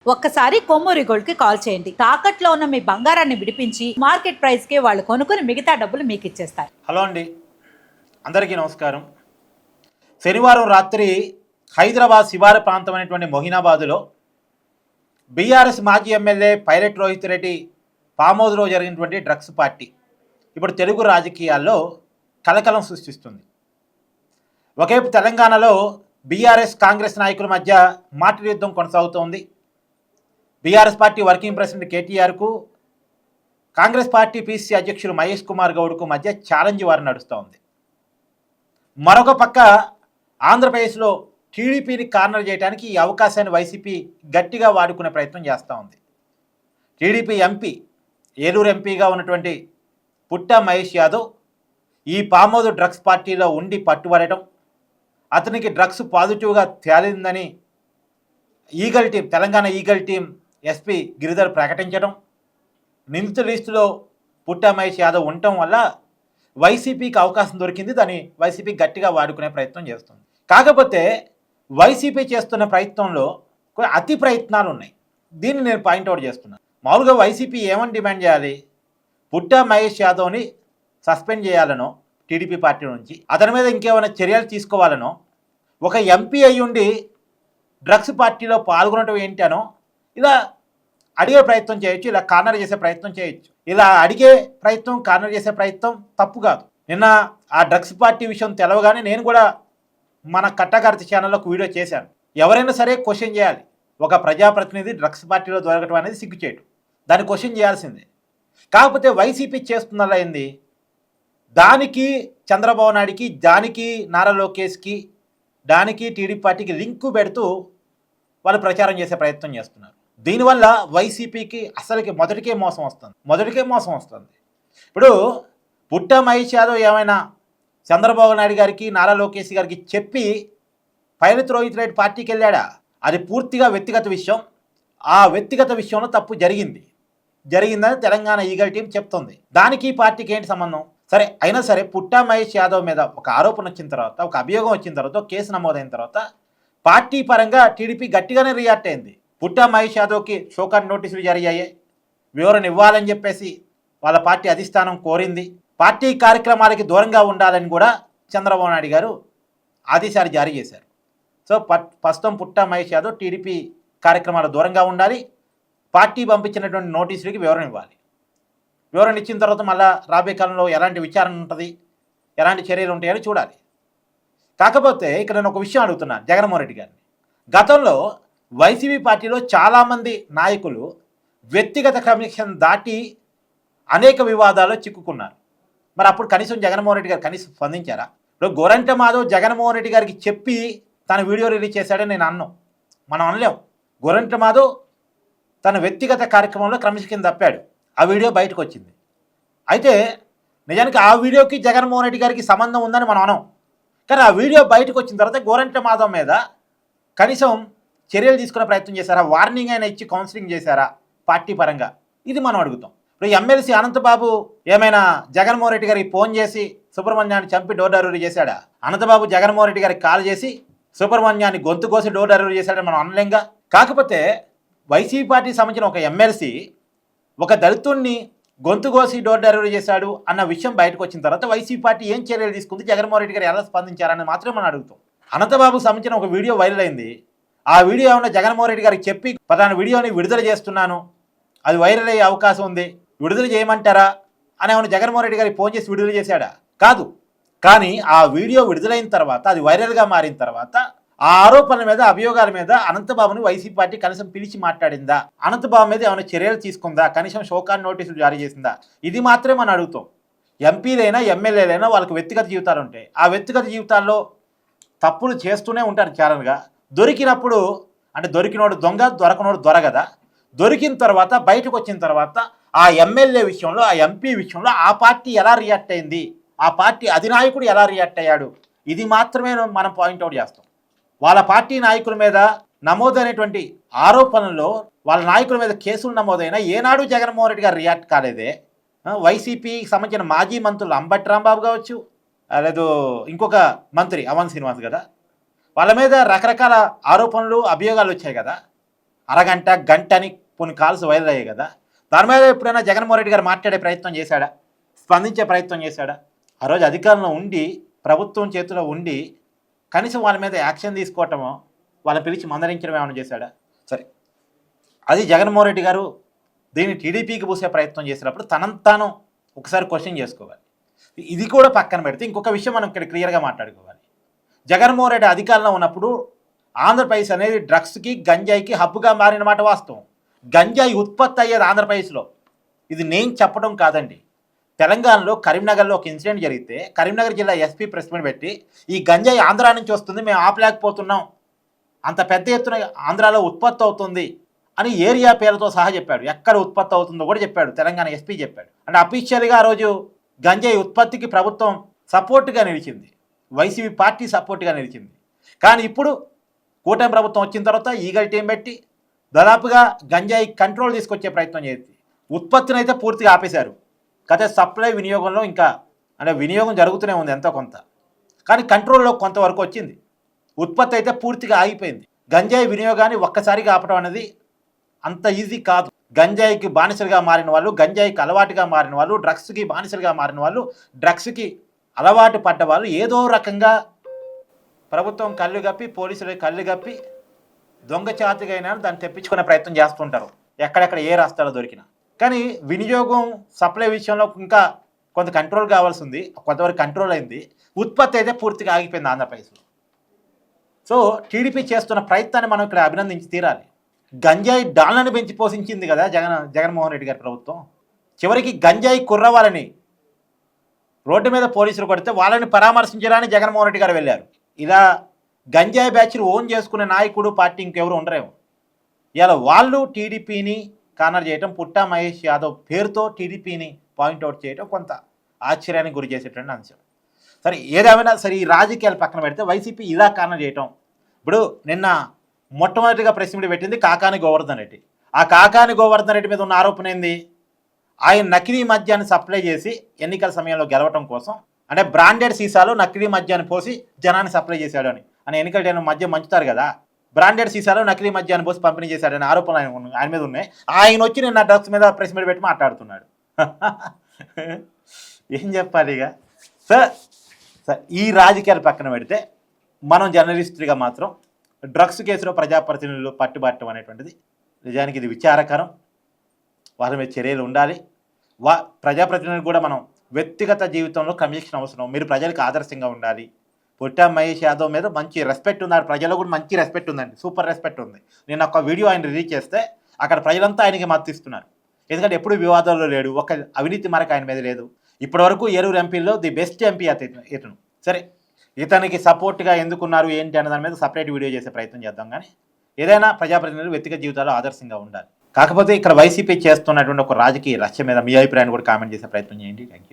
ఒక్కసారి కొమ్మూరి గోల్డ్ కి కాల్ చేయండి. తాకట్లో ఉన్న మీ బంగారాన్ని విడిపించి మార్కెట్ ప్రైస్ కి వాళ్ళు కొనుక్కుని మిగతా డబ్బులు మీకు ఇచ్చేస్తారు. హలో అండి, అందరికీ నమస్కారం. శనివారం రాత్రి హైదరాబాద్ శివారు ప్రాంతమైనటువంటి మొహినాబాదులో బీఆర్ఎస్ మాజీ ఎమ్మెల్యే పైలట్ రోహిత్ రెడ్డి ఫామ్ హౌస్లో జరిగినటువంటి డ్రగ్స్ పార్టీ ఇప్పుడు తెలుగు రాజకీయాల్లో కలకలం సృష్టిస్తుంది. ఒకవైపు తెలంగాణలో బీఆర్ఎస్ కాంగ్రెస్ నాయకుల మధ్య మాటల యుద్ధం కొనసాగుతోంది. బీఆర్ఎస్ పార్టీ వర్కింగ్ ప్రెసిడెంట్ కేటీఆర్కు కాంగ్రెస్ పార్టీ పీసీసీ అధ్యక్షులు మహేష్ కుమార్ గౌడ్కు మధ్య ఛాలెంజ్ వారు నడుస్తూ ఉంది. మరొక పక్క ఆంధ్రప్రదేశ్లో టీడీపీని కార్నర్ చేయడానికి ఈ అవకాశాన్ని వైసీపీ గట్టిగా వాడుకునే ప్రయత్నం చేస్తూ ఉంది. టీడీపీ ఎంపీ, ఏలూరు ఎంపీగా ఉన్నటువంటి పుట్ట మహేష్ యాదవ్ ఈ ఫామ్ హౌస్ డ్రగ్స్ పార్టీలో ఉండి పట్టుబడటం, అతనికి డ్రగ్స్ పాజిటివ్గా తేలిందని eagle team, Telangana eagle team SP Giridhar ప్రకటించడం, నిందితుల లిస్టులో పుట్ట మహేష్ యాదవ్ ఉండటం వల్ల వైసీపీకి అవకాశం దొరికింది. దాన్ని వైసీపీ గట్టిగా వాడుకునే ప్రయత్నం చేస్తుంది. కాకపోతే వైసీపీ చేస్తున్న ప్రయత్నంలో కొన్ని అతి ప్రయత్నాలు ఉన్నాయి. దీన్ని నేను పాయింట్అవుట్ చేస్తున్నాను. మామూలుగా వైసీపీ ఏమని డిమాండ్ చేయాలి? పుట్ట మహేష్ యాదవ్ని సస్పెండ్ చేయాలనో టీడీపీ పార్టీ నుంచి, అతని మీద ఇంకేమైనా చర్యలు తీసుకోవాలనో, ఒక ఎంపీ అయ్యుండి డ్రగ్స్ పార్టీలో పాల్గొనడం ఏంటనో ఇలా అడిగే ప్రయత్నం చేయొచ్చు, ఇలా కార్నర్ చేసే ప్రయత్నం చేయొచ్చు. ఇలా అడిగే ప్రయత్నం, కార్నర్ చేసే ప్రయత్నం తప్పు కాదు. నిన్న ఆ డ్రగ్స్ పార్టీ విషయం తెలవగానే నేను కూడా మన కట్టగారి ఛానల్లోకి వీడియో చేశాను. ఎవరైనా సరే క్వశ్చన్ చేయాలి. ఒక ప్రజాప్రతినిధి డ్రగ్స్ పార్టీలో దొరకటం అనేది సిగ్గుచేటు, దాన్ని క్వశ్చన్ చేయాల్సిందే. కాకపోతే వైసీపీ చేస్తున్నలా ఏంది? దానికి చంద్రబాబు నాయుడికి, దానికి నారా లోకేష్కి, దానికి టీడీపీ పార్టీకి లింకు పెడుతూ వాళ్ళు ప్రచారం చేసే ప్రయత్నం చేస్తున్నారు. దీనివల్ల వైసీపీకి అసలుకి మొదటికే మోసం వస్తుంది. ఇప్పుడు పుట్ట మహేష్ యాదవ్ ఏమైనా చంద్రబాబు నాయుడు గారికి, నారా లోకేష్ గారికి చెప్పి పైలట్ రోహిత్ రెడ్డి పార్టీకి వెళ్ళాడా? అది పూర్తిగా వ్యక్తిగత విషయం. ఆ వ్యక్తిగత విషయంలో తప్పు జరిగిందని తెలంగాణ ఈగల్ టీం చెప్తుంది. దానికి ఈ పార్టీకి ఏంటి సంబంధం? సరే, అయినా సరే పుట్ట మహేష్ యాదవ్ మీద ఒక ఆరోపణ వచ్చిన తర్వాత, ఒక అభియోగం వచ్చిన తర్వాత, ఒక కేసు నమోదైన తర్వాత పార్టీ పరంగా టీడీపీ గట్టిగానే రియాక్ట్ అయింది. పుట్ట మహేష్ యాదవ్కి షోకాజ్ నోటీసులు జారీ అయ్యాయి. వివరణ ఇవ్వాలని చెప్పేసి వాళ్ళ పార్టీ అధిష్టానం కోరింది. పార్టీ కార్యక్రమాలకి దూరంగా ఉండాలని కూడా చంద్రబాబు నాయుడు గారు ఆదేశాలు జారీ చేశారు. సో ప్రస్తుతం పుట్ట మహేష్ యాదవ్ టీడీపీ కార్యక్రమాలు దూరంగా ఉండాలి, పార్టీ పంపించినటువంటి నోటీసులకి వివరణ ఇవ్వాలి. వివరణ ఇచ్చిన తర్వాత మళ్ళీ రాబోయే కాలంలో ఎలాంటి విచారణ ఉంటుంది, ఎలాంటి చర్యలు ఉంటాయని చూడాలి. కాకపోతే ఇక్కడ నేను ఒక విషయం అడుగుతున్నాను జగన్మోహన్ రెడ్డి గారిని. గతంలో వైసీపీ పార్టీలో చాలామంది నాయకులు వ్యక్తిగత కమిషన్ దాటి అనేక వివాదాల్లో చిక్కుకున్నారు. మరి అప్పుడు కనీసం జగన్మోహన్ రెడ్డి గారు కనీసం స్పందించారా? ఇప్పుడు గోరంట్ల మాధవ్ జగన్మోహన్ రెడ్డి గారికి చెప్పి తన వీడియో రిలీజ్ చేశాడని మనం అనలేం. గోరంట్ల మాధవ్ తన వ్యక్తిగత కార్యక్రమంలో క్రమశిక్షణ తప్పాడు, ఆ వీడియో బయటకు వచ్చింది. అయితే నిజానికి ఆ వీడియోకి జగన్మోహన్ రెడ్డి గారికి సంబంధం ఉందని మనం అనం. కానీ ఆ వీడియో బయటకు వచ్చిన తర్వాత గోరంట్ల మాధవ్ మీద కనీసం చర్యలు తీసుకునే ప్రయత్నం చేశారా? వార్నింగ్ అయినా ఇచ్చి కౌన్సిలింగ్ చేశారా పార్టీ పరంగా? ఇది మనం అడుగుతాం. ఇప్పుడు ఎమ్మెల్సీ అనంతబాబు ఏమైనా జగన్మోహన్ రెడ్డి గారికి ఫోన్ చేసి సుబ్రహ్మణ్యాన్ని చంపి డోర్ డెలివరీ చేశాడా? అనంతబాబు జగన్మోహన్ రెడ్డి గారికి కాల్ చేసి సుబ్రహ్మణ్యాన్ని గొంతు కోసి డోర్ డెలివరీ చేశాడని మనం అనలేంగా. కాకపోతే వైసీపీ పార్టీకి సంబంధించిన ఒక ఎమ్మెల్సీ ఒక దళితుడిని గొంతు కోసి డోర్ డెలివరీ చేశాడు అన్న విషయం బయటకు వచ్చిన తర్వాత వైసీపీ పార్టీ ఏం చర్యలు తీసుకుంది, జగన్మోహన్ రెడ్డి గారు ఎలా స్పందించారని మాత్రమే మనం అడుగుతాం. అనంతబాబుకు సంబంధించిన ఒక వీడియో వైరల్ అయింది. ఆ వీడియో ఏమన్నా జగన్మోహన్ రెడ్డి గారికి చెప్పి పలానా వీడియోని విడుదల చేస్తున్నాను, అది వైరల్ అయ్యే అవకాశం ఉంది, విడుదల చేయమంటారా అని ఏమన్నా జగన్మోహన్ రెడ్డి గారికి ఫోన్ చేసి విడుదల చేశాడా? కాదు. కానీ ఆ వీడియో విడుదలైన తర్వాత, అది వైరల్గా మారిన తర్వాత ఆ ఆరోపణల మీద, అభియోగాల మీద అనంతబాబుని వైసీపీ పార్టీ కనీసం పిలిచి మాట్లాడిందా? అనంతబాబు మీద ఏమైనా చర్యలు తీసుకుందా? కనీసం షోకాజ్ నోటీసులు జారీ చేసిందా? ఇది మాత్రమే మనం అడుగుతాం. ఎంపీలైనా ఎమ్మెల్యేలైనా వాళ్ళకి వ్యక్తిగత జీవితాలు ఉంటాయి. ఆ వ్యక్తిగత జీవితాల్లో తప్పులు చేస్తూనే ఉంటారు ఛానల్గా. దొరికినప్పుడు, అంటే దొరికినోడు దొంగ, దొరకనోడు దొర కదా. దొరికిన తర్వాత, బయటకు వచ్చిన తర్వాత ఆ ఎమ్మెల్యే విషయంలో, ఆ ఎంపీ విషయంలో ఆ పార్టీ ఎలా రియాక్ట్ అయింది, ఆ పార్టీ అధినాయకుడు ఎలా రియాక్ట్ అయ్యాడు, ఇది మాత్రమే మనం పాయింట్అవుట్ చేస్తాం. వాళ్ళ పార్టీ నాయకుల మీద నమోదైనటువంటి ఆరోపణల్లో, వాళ్ళ నాయకుల మీద కేసులు నమోదైనా ఏనాడు జగన్మోహన్ రెడ్డి గారు రియాక్ట్ కాలేదే. వైసీపీకి సంబంధించిన మాజీ మంత్రులు అంబటి రాంబాబు కావచ్చు, లేదు ఇంకొక మంత్రి అవంతి శ్రీనివాస్ కదా, వాళ్ళ మీద రకరకాల ఆరోపణలు, అభియోగాలు వచ్చాయి కదా. అరగంట గంట అని కొన్ని కాల్స్ వైరల్ అయ్యాయి కదా, దాని మీద ఎప్పుడైనా జగన్మోహన్ రెడ్డి గారు మాట్లాడే ప్రయత్నం చేశాడా, స్పందించే ప్రయత్నం చేశాడా? ఆ రోజు అధికారంలో ఉండి ప్రభుత్వం చేతిలో ఉండి కనీసం వాళ్ళ మీద యాక్షన్ తీసుకోవటమో వాళ్ళని పిలిచి మందలించడం ఏమైనా చేశాడా? సరే, అది జగన్మోహన్ రెడ్డి గారు దీన్ని టీడీపీకి పూసే ప్రయత్నం చేసినప్పుడు తనంతాను ఒకసారి క్వశ్చన్ చేసుకోవాలి. ఇది కూడా పక్కన పెడితే ఇంకొక విషయం మనం ఇక్కడ క్లియర్గా మాట్లాడుకోవాలి. జగన్మోహన్ రెడ్డి అధికారంలో ఉన్నప్పుడు ఆంధ్రప్రదేశ్ అనేది డ్రగ్స్కి గంజాయికి హబ్గా మారిన మాట వాస్తవం. గంజాయి ఉత్పత్తి అయ్యేది ఆంధ్రప్రదేశ్లో. ఇది నేను చెప్పడం కాదండి. తెలంగాణలో కరీంనగర్లో ఒక ఇన్సిడెంట్ జరిగితే కరీంనగర్ జిల్లా ఎస్పీ ప్రెస్ మీట్ పెట్టి ఈ గంజాయి ఆంధ్రా నుంచి వస్తుంది, మేము ఆపలేకపోతున్నాం, అంత పెద్ద ఎత్తున ఆంధ్రాలో ఉత్పత్తి అవుతుంది అని ఏరియా పేరుతో సహా చెప్పాడు. ఎక్కడ ఉత్పత్తి అవుతుందో కూడా చెప్పాడు, తెలంగాణ ఎస్పీ చెప్పాడు. అంటే అఫీషియల్గా ఆ రోజు గంజాయి ఉత్పత్తికి ప్రభుత్వం సపోర్ట్గా నిలిచింది, వైసీపీ పార్టీ సపోర్ట్గా నిలిచింది. కానీ ఇప్పుడు కూటమి ప్రభుత్వం వచ్చిన తర్వాత ఈగల్ టీం పెట్టి దాదాపుగా గంజాయి కంట్రోల్ తీసుకొచ్చే ప్రయత్నం చేసింది. ఉత్పత్తిని అయితే పూర్తిగా ఆపేశారు. కాకపోతే సప్లై వినియోగంలో ఇంకా అంటే వినియోగం జరుగుతూనే ఉంది ఎంతో కొంత, కానీ కంట్రోల్లో కొంతవరకు వచ్చింది. ఉత్పత్తి అయితే పూర్తిగా ఆగిపోయింది. గంజాయి వినియోగాన్ని ఒక్కసారిగా ఆపడం అనేది అంత ఈజీ కాదు. గంజాయికి బానిసలుగా మారిన వాళ్ళు, గంజాయికి అలవాటుగా మారిన వాళ్ళు, డ్రగ్స్కి బానిసలుగా మారిన వాళ్ళు, డ్రగ్స్కి అలవాటు పడ్డ వాళ్ళు ఏదో రకంగా ప్రభుత్వం కళ్ళు గప్పి, పోలీసులు కళ్ళు గప్పి దొంగచాతిగా అయినా దాన్ని తెప్పించుకునే ప్రయత్నం చేస్తుంటారు ఎక్కడెక్కడ ఏ రాష్ట్రాల్లో దొరికినా. కానీ వినియోగం సప్లై విషయంలో ఇంకా కొంత కంట్రోల్ కావాల్సి ఉంది, కొంతవరకు కంట్రోల్ అయింది. ఉత్పత్తి అయితే పూర్తిగా ఆగిపోయింది ఆంధ్రప్రదేశ్లో. సో టీడీపీ చేస్తున్న ప్రయత్నాన్ని మనం ఇక్కడ అభినందించి తీరాలి. గంజాయి డాళ్లను పెంచి పోషించింది కదా జగన్మోహన్ రెడ్డి గారి ప్రభుత్వం. చివరికి గంజాయి కుర్రవాళ్ళని రోడ్డు మీద పోలీసులు కొడితే వాళ్ళని పరామర్శించడానికి జగన్మోహన్ రెడ్డి గారు వెళ్ళారు. ఇలా గంజాయి బ్యాచ్లు ఓన్ చేసుకునే నాయకుడు పార్టీ ఇంకెవరు ఉండరేమో. ఇలా వాళ్ళు టీడీపీని కార్నర్ చేయటం, పుట్టా మహేష్ యాదవ్ పేరుతో టీడీపీని పాయింట్అవుట్ చేయడం కొంత ఆశ్చర్యానికి గురి చేసేటువంటి అంశం. సరే, ఏదేమైనా సరే ఈ రాజకీయాలు పక్కన పెడితే వైసీపీ ఇలా కార్నర్ చేయటం. ఇప్పుడు నిన్న మొట్టమొదటిగా ప్రెస్ మీట్ పెట్టింది కాకాని గోవర్ధన్ రెడ్డి. ఆ కాకాని గోవర్ధన్ రెడ్డి మీద ఉన్న ఆరోపణ ఏంది? ఆయన నకిలీ మద్యాన్ని సప్లై చేసి ఎన్నికల సమయంలో గెలవటం కోసం, అంటే బ్రాండెడ్ సీసాలో నకిలీ మద్యాన్ని పోసి జనాన్ని సప్లై చేశాడు అని ఎన్నికల టైంలో మద్యం మంచుతారు కదా, బ్రాండెడ్ సీసాలో నకిలీ మద్యాన్ని పోసి పంపిణీ చేశాడని ఆరోపణలు ఆయన మీద ఉన్నాయి. ఆయన వచ్చి నిన్న డ్రగ్స్ మీద ప్రెస్ మీట్ పెట్టి మాట్లాడుతున్నాడు. ఏం చెప్పాలి ఇక? సార్ ఈ రాజకీయాలు పక్కన పెడితే మనం జర్నలిస్టులుగా మాత్రం డ్రగ్స్ కేసులో ప్రజాప్రతినిధులు పట్టుబట్టడం అనేటువంటిది నిజానికి ఇది విచారకరం. వాళ్ళ మీద చర్యలు ఉండాలి. ప్రజాప్రతినిధులు కూడా మనం వ్యక్తిగత జీవితంలో క్రమశిక్షణ అవసరం. మీరు ప్రజలకు ఆదర్శంగా ఉండాలి. పుట్టా మహేష్ యాదవ్ మీద మంచి రెస్పెక్ట్ ఉంది, ప్రజల్లో కూడా మంచి రెస్పెక్ట్ ఉందండి, సూపర్ రెస్పెక్ట్ ఉంది. నేను ఒక వీడియో ఆయన రిలీజ్ చేస్తే అక్కడ ప్రజలంతా ఆయనకి మద్దతు ఇస్తున్నారు. ఎందుకంటే ఎప్పుడు వివాదాల్లో లేడు, ఒక అవినీతి మరక ఆయన మీద లేదు. ఇప్పటివరకు ఏలూరు ఎంపీలో ది బెస్ట్ ఎంపీ ఇతను. సరే, ఇతనికి సపోర్ట్గా ఎందుకున్నారు ఏంటి అనే దాని మీద సపరేట్ వీడియో చేసే ప్రయత్నం చేద్దాం. కానీ ఏదైనా ప్రజాప్రతినిధులు వ్యక్తిగత జీవితాల్లో ఆదర్శంగా ఉండాలి. కాకపోతే ఇక్కడ వైసీపీ చేస్తున్నటువంటి ఒక రాజకీయ రచ్చ మీద మీ అభిప్రాయాన్ని కూడా కామెంట్ చేసే ప్రయత్నం చేయండి. Thank you.